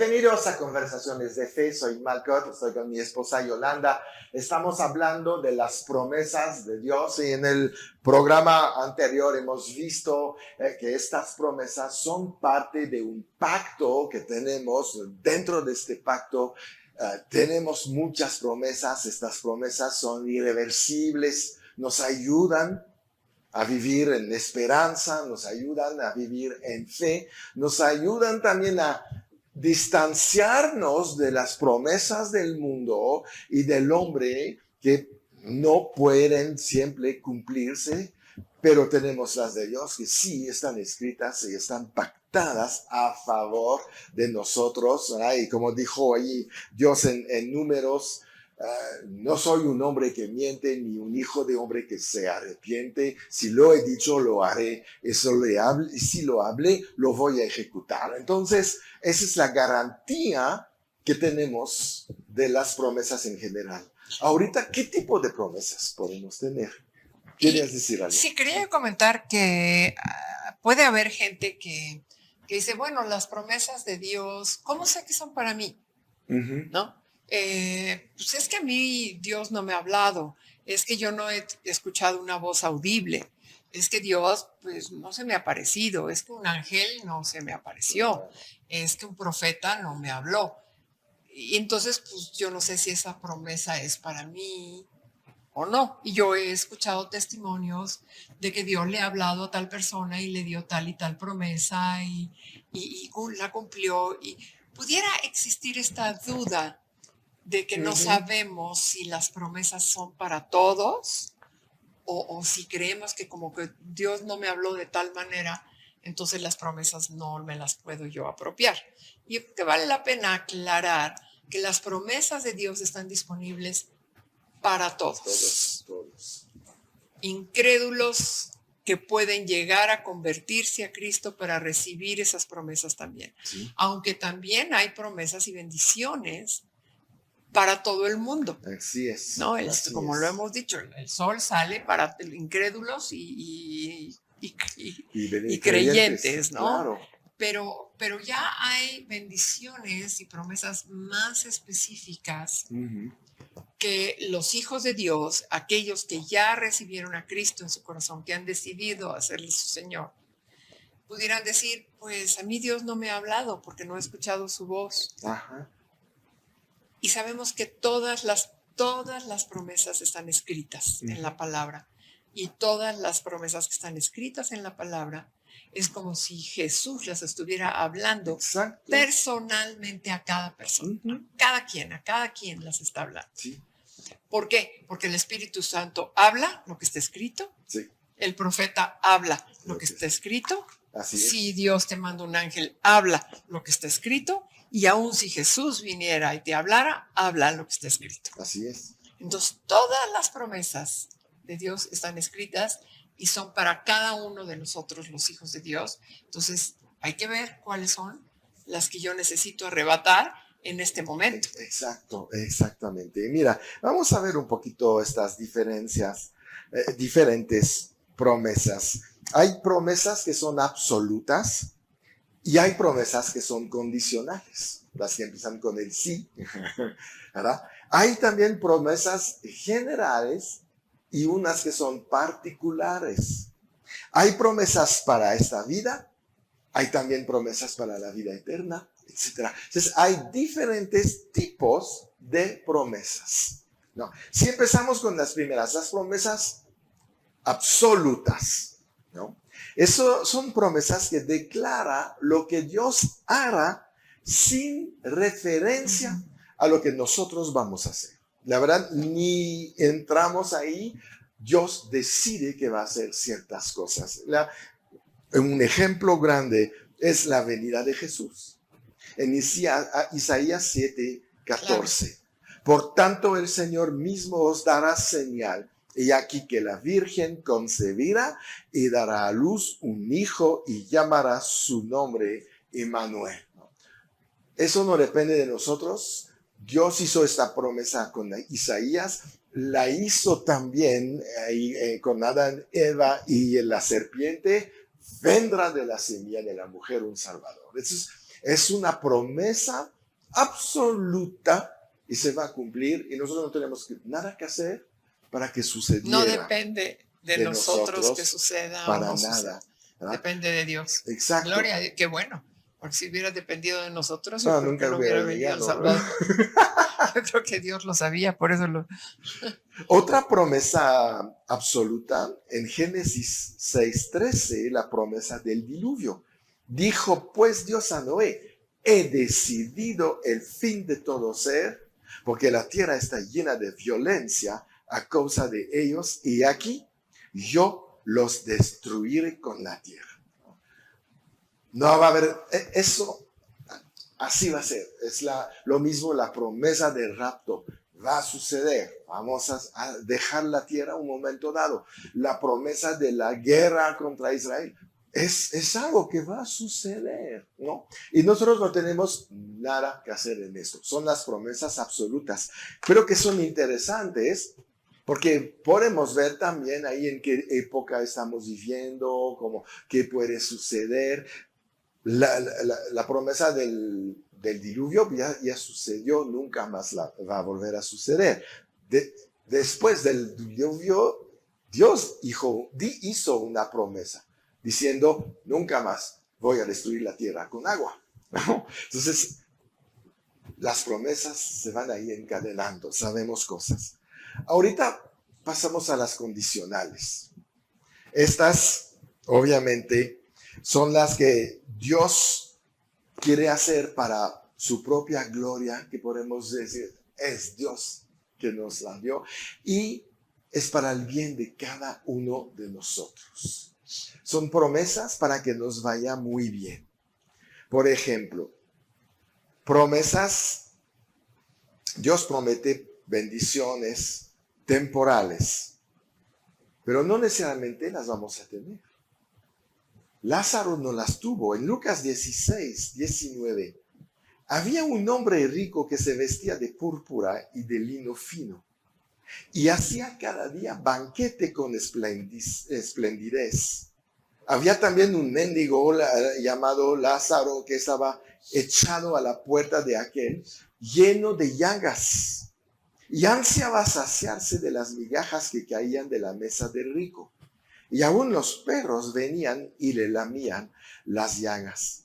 Bienvenidos a Conversaciones de Fe. Soy Malcolm, estoy con mi esposa Yolanda. Estamos hablando de las promesas de Dios y en el programa anterior hemos visto que estas promesas son parte de un pacto que tenemos. Dentro de este pacto tenemos muchas promesas. Estas promesas son irreversibles, nos ayudan a vivir en esperanza, nos ayudan a vivir en fe, nos ayudan también a distanciarnos de las promesas del mundo y del hombre que no pueden siempre cumplirse, pero tenemos las de Dios que sí están escritas y están pactadas a favor de nosotros, ¿verdad? Y como dijo ahí Dios en Números, no soy un hombre que miente, ni un hijo de hombre que se arrepiente. Si lo he dicho, lo haré. Eso le hable, si lo hablé, lo voy a ejecutar. Entonces, esa es la garantía que tenemos de las promesas en general. Ahorita, ¿qué tipo de promesas podemos tener? ¿Querías decir algo? Sí, quería comentar que puede haber gente que dice, bueno, las promesas de Dios, ¿cómo sé que son para mí? ¿No? Pues es que a mí Dios no me ha hablado, es que yo no he escuchado una voz audible, es que Dios pues no se me ha aparecido, es que un ángel no se me apareció, es que un profeta no me habló. Y entonces pues yo no sé si esa promesa es para mí o no. Y yo he escuchado testimonios de que Dios le ha hablado a tal persona y le dio tal y tal promesa y la cumplió. Y pudiera existir esta duda de que no sabemos si las promesas son para todos o si creemos que como que Dios no me habló de tal manera, entonces las promesas no me las puedo yo apropiar. Y yo creo que vale la pena aclarar que las promesas de Dios están disponibles para todos. Todos. Incrédulos que pueden llegar a convertirse a Cristo para recibir esas promesas también. Sí. Aunque también hay promesas y bendiciones para todo el mundo. Así es. ¿No? Así Como es. lo hemos dicho, el sol sale para incrédulos y creyentes, ¿no? Claro. Pero ya hay bendiciones y promesas más específicas que los hijos de Dios, aquellos que ya recibieron a Cristo en su corazón, que han decidido hacerle su Señor, pudieran decir, pues a mí Dios no me ha hablado porque no he escuchado su voz. Ajá. Y sabemos que todas las promesas están escritas en la palabra. Y todas las promesas que están escritas en la palabra es como si Jesús las estuviera hablando personalmente a cada persona. A cada quien las está hablando. Sí. ¿Por qué? Porque el Espíritu Santo habla lo que está escrito. Sí. El profeta habla lo que está escrito. Así es. Si Dios te manda un ángel, habla lo que está escrito. Y aún si Jesús viniera y te hablara, habla lo que está escrito. Así es. Entonces, todas las promesas de Dios están escritas y son para cada uno de nosotros, los hijos de Dios. Entonces, hay que ver cuáles son las que yo necesito arrebatar en este momento. Exacto, exactamente. Mira, vamos a ver un poquito estas diferencias, diferentes promesas. Hay promesas que son absolutas y hay promesas que son condicionales, las que empiezan con el sí, ¿verdad? Hay también promesas generales y unas que son particulares. Hay promesas para esta vida, hay también promesas para la vida eterna, etc. Entonces, hay diferentes tipos de promesas, ¿no? Si empezamos con las primeras, las promesas absolutas, ¿no? Eso son promesas que declara lo que Dios hará sin referencia a lo que nosotros vamos a hacer. La verdad, ni entramos ahí, Dios decide que va a hacer ciertas cosas. Un ejemplo grande es la venida de Jesús. En Isaías 7:14. Por tanto, el Señor mismo os dará señal. Y aquí que la Virgen concebirá y dará a luz un hijo y llamará su nombre Emmanuel. Eso no depende de nosotros. Dios hizo esta promesa con Isaías, la hizo también con Adán, Eva y la serpiente. Vendrá de la semilla de la mujer un salvador. Entonces, Es una promesa absoluta y se va a cumplir y nosotros no tenemos nada que hacer para que No sucediera depende de de nosotros que nosotros suceda o para no nada, suceda. ¿verdad? Depende de Dios. Exacto. Gloria a Dios. Qué bueno. Porque si hubiera dependido de nosotros, yo No, creo que nunca no hubiera hubiera venido El llegado. Salvador. Yo creo que Dios lo sabía, por eso lo... Otra promesa absoluta en Génesis 6:13, la promesa del diluvio. Dijo pues Dios a Noé, he decidido el fin de todo ser, porque la tierra está llena de violencia a causa de ellos, y aquí yo los destruiré con la tierra. No va a haber, eso, así va a ser. Es lo mismo la promesa del rapto. Va a suceder. Vamos a dejar la tierra un momento dado. La promesa de la guerra contra Israel es algo que va a suceder, ¿no? Y nosotros no tenemos nada que hacer en esto. Son las promesas absolutas, pero que son interesantes porque podemos ver también ahí en qué época estamos viviendo, como qué puede suceder. La promesa del diluvio ya sucedió, nunca más va a volver a suceder. Después del diluvio, Dios hizo una promesa diciendo, nunca más voy a destruir la tierra con agua. Entonces, las promesas se van ahí encadenando, sabemos cosas. Ahorita pasamos a las condicionales. Estas, obviamente, son las que Dios quiere hacer para su propia gloria, que podemos decir, es Dios que nos la dio, y es para el bien de cada uno de nosotros. Son promesas para que nos vaya muy bien. Por ejemplo, promesas, Dios promete bendiciones temporales, pero no necesariamente las vamos a tener. Lázaro no las tuvo. En Lucas 16:19, había un hombre rico que se vestía de púrpura y de lino fino y hacía cada día banquete con esplendidez. Había también un mendigo llamado Lázaro que estaba echado a la puerta de aquel, lleno de llagas, y ansiaba saciarse de las migajas que caían de la mesa del rico. Y aún los perros venían y le lamían las llagas.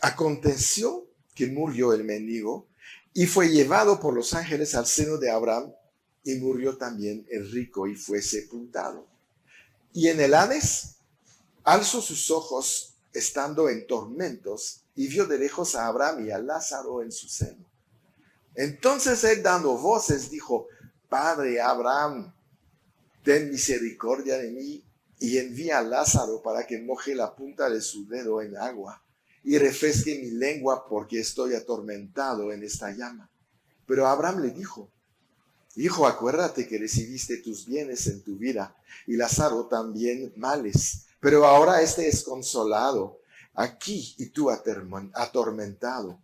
Aconteció que murió el mendigo y fue llevado por los ángeles al seno de Abraham, y murió también el rico y fue sepultado. Y en el Hades alzó sus ojos estando en tormentos y vio de lejos a Abraham y a Lázaro en su seno. Entonces él, dando voces, dijo, Padre Abraham, ten misericordia de mí y envía a Lázaro para que moje la punta de su dedo en agua y refresque mi lengua, porque estoy atormentado en esta llama. Pero Abraham le dijo, Hijo, acuérdate que recibiste tus bienes en tu vida y Lázaro también males, pero ahora este es consolado aquí y tú atormentado.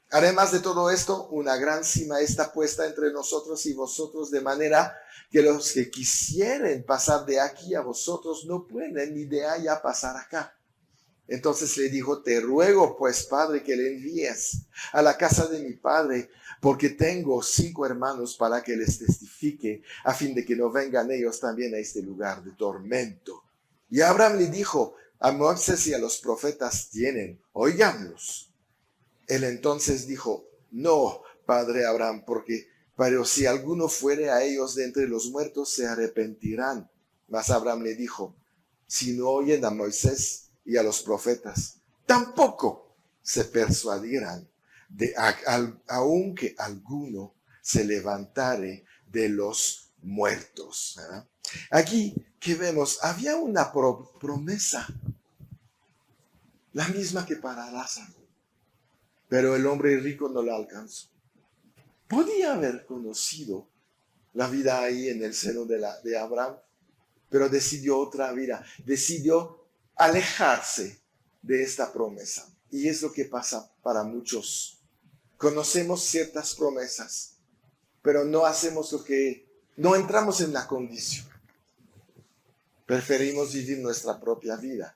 Además de todo esto, una gran cima está puesta entre nosotros y vosotros, de manera que los que quisieren pasar de aquí a vosotros no pueden, ni de allá pasar acá. Entonces le dijo, te ruego pues, Padre, que le envíes a la casa de mi padre, porque tengo 5 hermanos, para que les testifique, a fin de que no vengan ellos también a este lugar de tormento. Y Abraham le dijo, a Moisés y a los profetas tienen, oiganlos. Él entonces dijo, no, Padre Abraham, pero si alguno fuere a ellos de entre los muertos, se arrepentirán. Mas Abraham le dijo, si no oyen a Moisés y a los profetas, tampoco se persuadirán, aunque alguno se levantare de los muertos. ¿Verdad? Aquí que vemos, había una promesa, la misma que para Lázaro, pero el hombre rico no la alcanzó. Podía haber conocido la vida ahí en el seno de Abraham, pero decidió otra vida, decidió alejarse de esta promesa. Y es lo que pasa para muchos. Conocemos ciertas promesas, pero no hacemos no entramos en la condición. Preferimos vivir nuestra propia vida.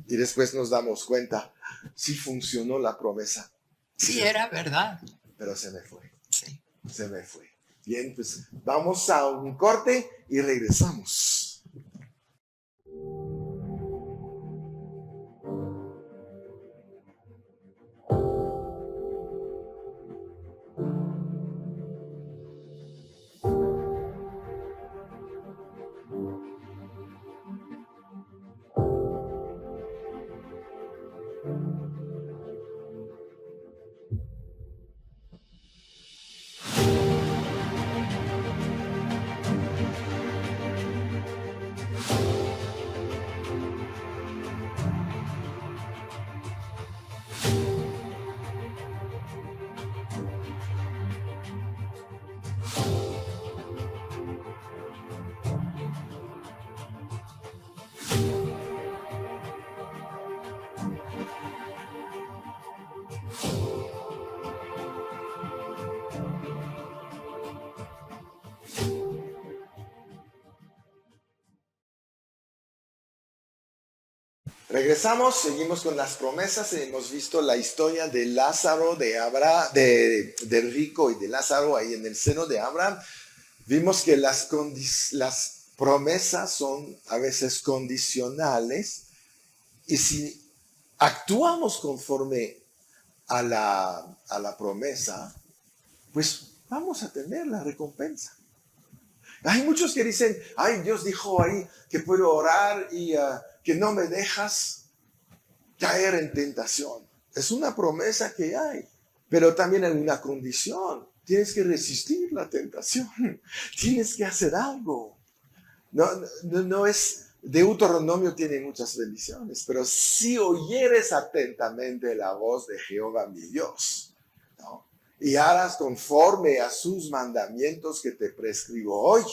Y después nos damos cuenta, sí funcionó la promesa, Sí, era verdad. pero se me fue, Sí. se me fue. Bien, pues vamos a un corte y regresamos. Regresamos, seguimos con las promesas. Hemos visto la historia de Lázaro, del rico y de Lázaro ahí en el seno de Abraham. Vimos que las promesas son a veces condicionales y si actuamos conforme a la promesa, pues vamos a tener la recompensa. Hay muchos que dicen, ay, Dios dijo ahí que puedo orar y que no me dejas caer en tentación. Es una promesa que hay, pero también hay una condición. Tienes que resistir la tentación. Tienes que hacer algo. No es, Deuteronomio tiene muchas bendiciones, pero si oyeres atentamente la voz de Jehová mi Dios, ¿no? Y harás conforme a sus mandamientos que te prescribo hoy.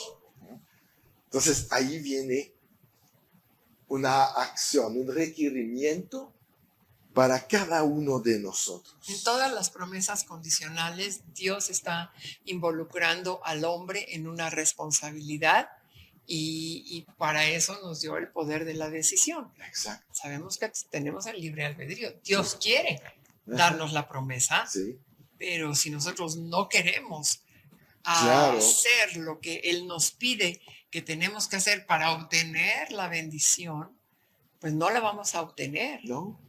Entonces ahí viene una acción, un requerimiento para cada uno de nosotros. En todas las promesas condicionales, Dios está involucrando al hombre en una responsabilidad y para eso nos dio el poder de la decisión. Exacto. Sabemos que tenemos el libre albedrío. Dios quiere darnos la promesa, sí. Pero si nosotros no queremos Claro. hacer lo que Él nos pide que tenemos que hacer para obtener la bendición, pues no la vamos a obtener. No.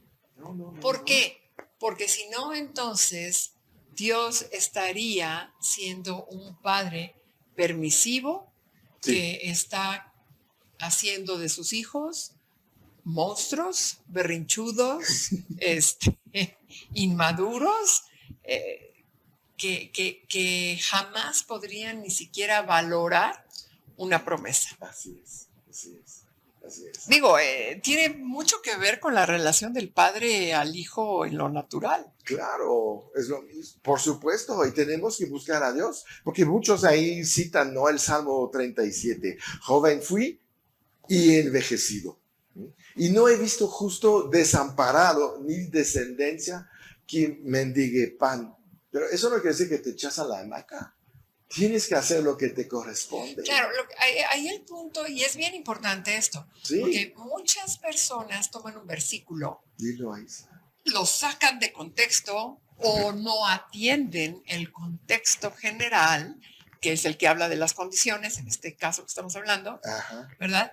¿Por qué? Porque si no, entonces Dios estaría siendo un padre permisivo que está haciendo de sus hijos monstruos, berrinchudos, inmaduros, que jamás podrían ni siquiera valorar una promesa. Así es. Digo, tiene mucho que ver con la relación del padre al hijo en lo natural. Claro, es lo mismo. Por supuesto, y tenemos que buscar a Dios, porque muchos ahí citan, ¿no? El Salmo 37. Joven fui y envejecido. Y no he visto justo desamparado ni descendencia que mendigue pan. Pero eso no quiere decir que te echas a la hamaca. Tienes que hacer lo que te corresponde. Claro, ahí el punto, y es bien importante esto, sí. Porque muchas personas toman un versículo, Dilo ahí. Lo sacan de contexto o no atienden el contexto general, que es el que habla de las condiciones, en este caso que estamos hablando, ¿verdad?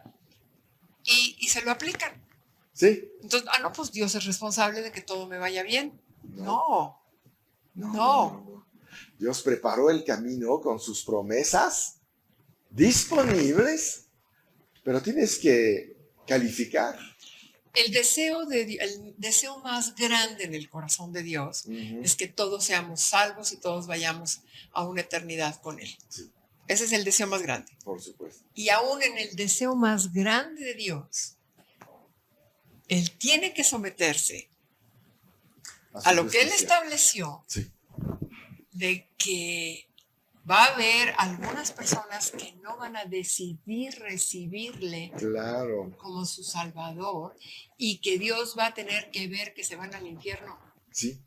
Y se lo aplican. Sí. Entonces, pues Dios es responsable de que todo me vaya bien. No. Dios preparó el camino con sus promesas disponibles, pero tienes que calificar. El deseo más grande en el corazón de Dios es que todos seamos salvos y todos vayamos a una eternidad con Él. Sí. Ese es el deseo más grande. Por supuesto. Y aún en el deseo más grande de Dios, Él tiene que someterse a lo que Él estableció, de que va a haber algunas personas que no van a decidir recibirle como su Salvador y que Dios va a tener que ver que se van al infierno. Sí.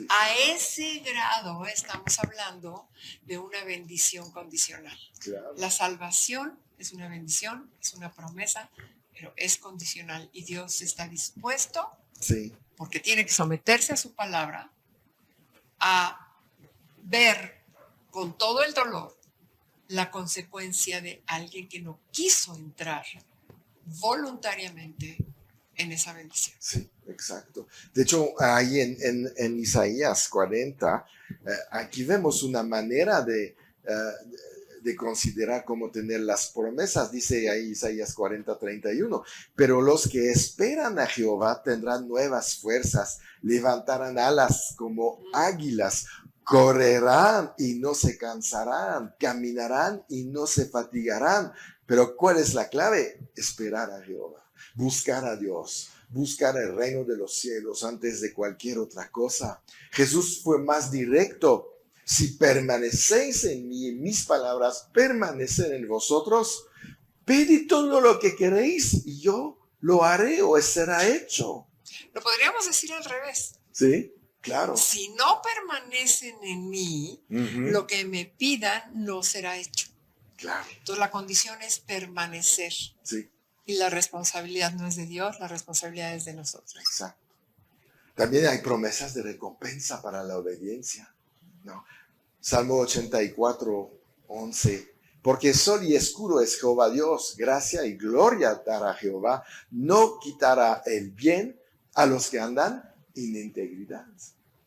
A ese grado estamos hablando de una bendición condicional. Claro. La salvación es una bendición, es una promesa, pero es condicional y Dios está dispuesto, Sí, porque tiene que someterse a su palabra, a ver con todo el dolor la consecuencia de alguien que no quiso entrar voluntariamente en esa bendición. sí, exacto. De hecho, ahí en Isaías 40, aquí vemos una manera de considerar cómo tener las promesas. Dice ahí Isaías 40:31, pero los que esperan a Jehová tendrán nuevas fuerzas, levantarán alas como águilas, correrán y no se cansarán, caminarán y no se fatigarán. Pero ¿cuál es la clave? Esperar a Jehová, buscar a Dios, buscar el reino de los cielos antes de cualquier otra cosa. Jesús fue más directo. Si permanecéis en mí, en mis palabras permanecen en vosotros, pedid todo lo que queréis y yo lo haré o será hecho. Lo podríamos decir al revés. ¿Sí? Claro. Si no permanecen en mí, lo que me pidan no será hecho. Claro. Entonces la condición es permanecer. Sí. Y la responsabilidad no es de Dios, la responsabilidad es de nosotros. Exacto. También hay promesas de recompensa para la obediencia, ¿no? Salmo 84:11. Porque sol y escudo es Jehová Dios, gracia y gloria dará Jehová, no quitará el bien a los que andan en integridad.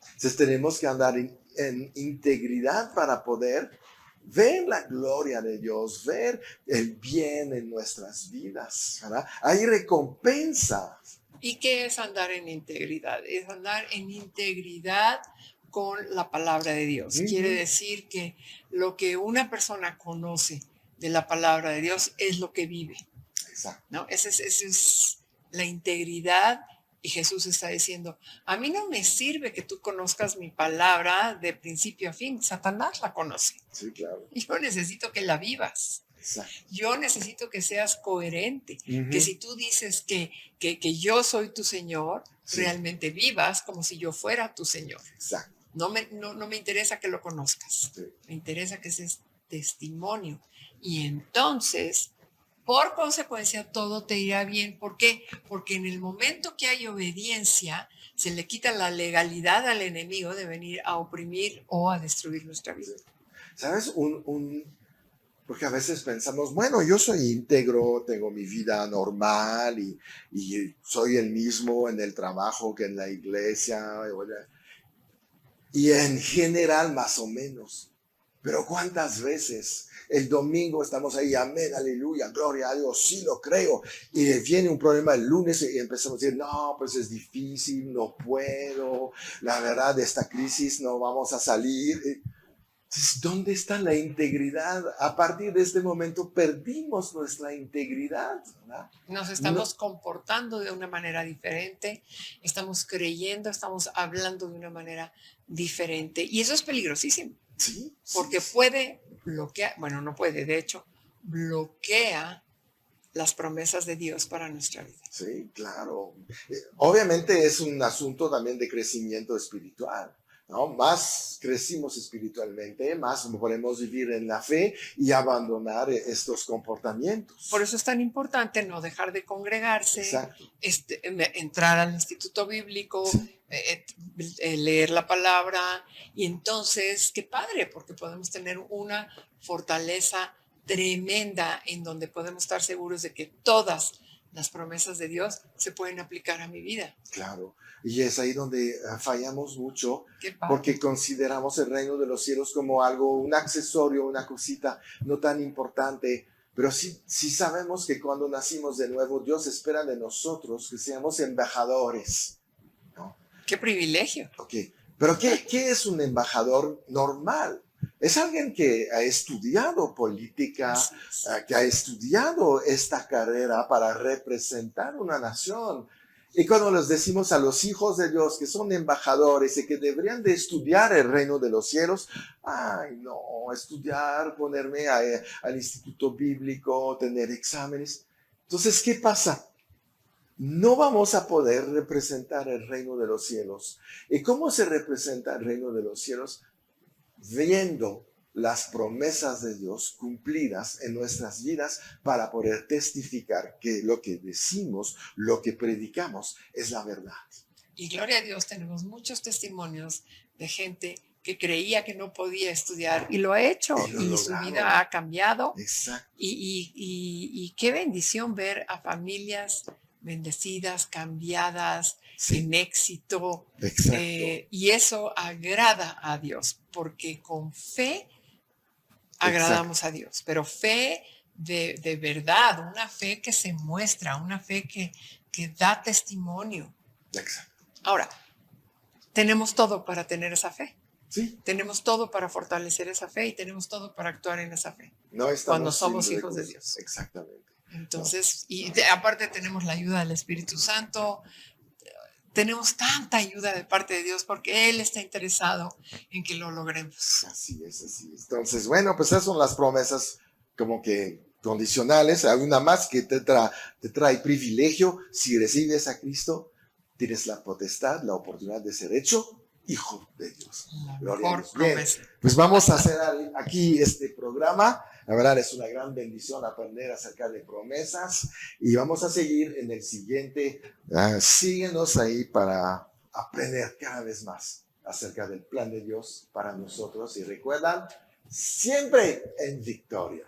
Entonces tenemos que andar en integridad para poder ver la gloria de Dios, ver el bien en nuestras vidas, ¿verdad? Hay recompensa. ¿Y qué es andar en integridad? Es andar en integridad con la palabra de Dios. Quiere decir que lo que una persona conoce de la palabra de Dios es lo que vive. Exacto. ¿No? Esa es la integridad. Y Jesús está diciendo, a mí no me sirve que tú conozcas mi palabra de principio a fin. Satanás la conoce. Sí, claro. Yo necesito que la vivas. Exacto. Yo necesito que seas coherente, que si tú dices que yo soy tu Señor, Sí. realmente vivas como si yo fuera tu Señor. Exacto. No me interesa que lo conozcas, Sí. me interesa que seas testimonio. Y entonces, por consecuencia, todo te irá bien. ¿Por qué? Porque en el momento que hay obediencia, se le quita la legalidad al enemigo de venir a oprimir o a destruir nuestra vida. ¿Sabes? Porque a veces pensamos, bueno, yo soy íntegro, tengo mi vida normal y soy el mismo en el trabajo que en la iglesia. Y en general más o menos. Pero ¿cuántas veces el domingo estamos ahí, amén, aleluya, gloria a Dios, sí lo creo? Y viene un problema el lunes y empezamos a decir, no, pues es difícil, no puedo, la verdad de esta crisis no vamos a salir. Entonces, ¿dónde está la integridad? A partir de este momento perdimos nuestra integridad, ¿verdad? Nos estamos comportando de una manera diferente, estamos creyendo, estamos hablando de una manera diferente. Y eso es peligrosísimo. Sí. Porque puede bloquear, bueno, no puede, de hecho, bloquea las promesas de Dios para nuestra vida. Sí, claro. Obviamente es un asunto también de crecimiento espiritual, ¿no? Más crecimos espiritualmente, más podemos vivir en la fe y abandonar estos comportamientos. Por eso es tan importante no dejar de congregarse, entrar al instituto bíblico, sí. Leer la palabra, y entonces, qué padre, porque podemos tener una fortaleza tremenda en donde podemos estar seguros de que todas las promesas de Dios se pueden aplicar a mi vida. Claro, y es ahí donde fallamos mucho, porque consideramos el reino de los cielos como algo, un accesorio, una cosita no tan importante, pero sí sabemos que cuando nacimos de nuevo, Dios espera de nosotros que seamos embajadores, ¿no? ¡Qué privilegio! Ok, pero ¿qué es un embajador normal? Es alguien que ha estudiado política, que ha estudiado esta carrera para representar una nación. Y cuando les decimos a los hijos de Dios que son embajadores y que deberían de estudiar el reino de los cielos, ay no, estudiar, ponerme al instituto bíblico, tener exámenes. Entonces, ¿qué pasa? No vamos a poder representar el reino de los cielos. ¿Y cómo se representa el reino de los cielos? Viendo las promesas de Dios cumplidas en nuestras vidas para poder testificar que lo que decimos, lo que predicamos es la verdad. Y gloria a Dios, tenemos muchos testimonios de gente que creía que no podía estudiar y lo ha hecho Y lo y su lograron. vida ha cambiado. Exacto. Y qué bendición ver a familias bendecidas, cambiadas, Sí. en éxito. Exacto. Y eso agrada a Dios, porque con fe agradamos a Dios, pero fe de verdad, una fe que se muestra, una fe que da testimonio. Exacto. Ahora, tenemos todo para tener esa fe. Sí. Tenemos todo para fortalecer esa fe y tenemos todo para actuar en esa fe. No estamos Cuando somos sin hijos de recursos. Dios. Exactamente. Entonces, aparte tenemos la ayuda del Espíritu Santo, tenemos tanta ayuda de parte de Dios porque Él está interesado en que lo logremos. Así es, así es. Entonces, bueno, pues esas son las promesas como que condicionales. Hay una más que te trae privilegio. Si recibes a Cristo, tienes la potestad, la oportunidad de ser hecho hijo de Dios. La Gloria a mejor Dios. Bien, promesa. pues vamos a hacer aquí este programa. La verdad es una gran bendición aprender acerca de promesas y vamos a seguir en el siguiente. Síguenos ahí para aprender cada vez más acerca del plan de Dios para nosotros y recuerdan, siempre en victoria.